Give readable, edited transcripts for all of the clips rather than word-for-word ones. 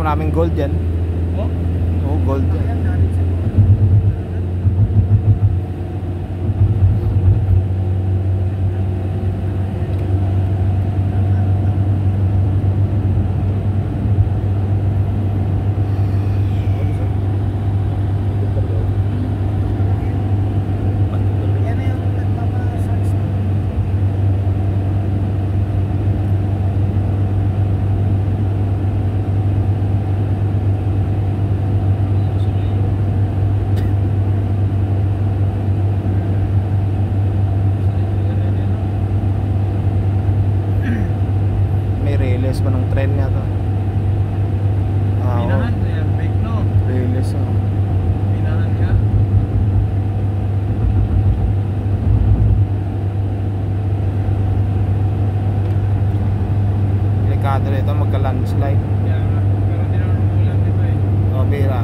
Maraming gold yan. Oh, gold yan. Pa ng tren niya to. Pinahan na yan, bake no? Release oh. Pinahan ka? Delikado nito magka-landslide. Yeah, pero di naman ulan dito eh. Oh, bira.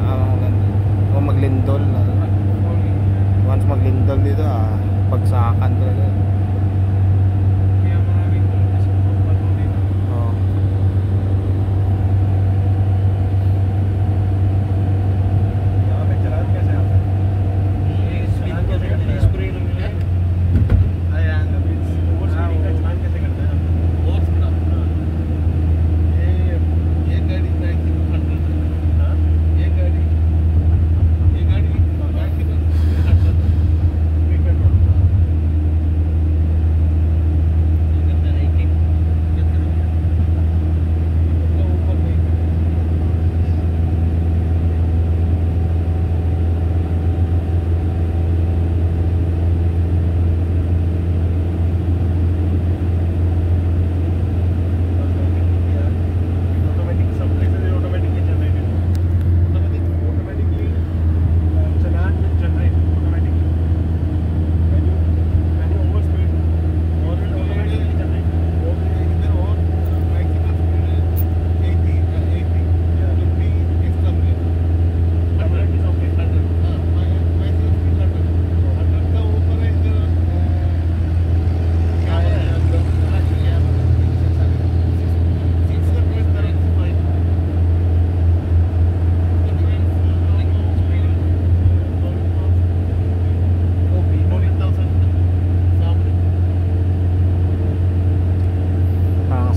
O maglindol. Once maglindol dito, pagsakan talaga. Kaya maraming tulad sa pagbato dito. Oh.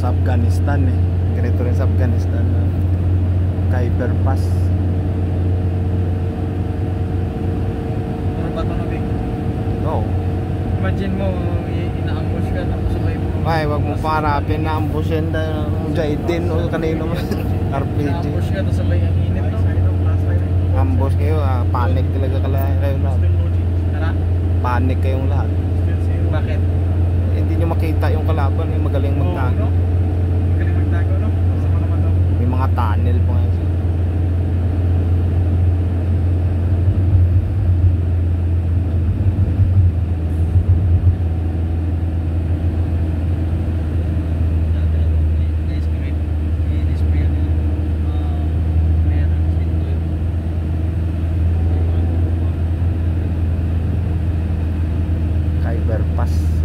Afghanistan eh. Ganito rin sa Afghanistan. Khyber Pass. Ano ba ito na big? No. Imagine mo, ina-ambush ka na sabay mo. Ay, wag mo pangarapin na ambushin na Mujahideen o kanino man. RPG. Ina-ambush ka na sabay ang init no? Ambush kayo, panic talaga kayo lahat. Tara? Panic kayong lahat. Bakit? Hindi nyo makita yung kalaban, magaling magtago. Magaling magtago no? Sama naman daw. May mga tunnel pa nga. Khyber Pass.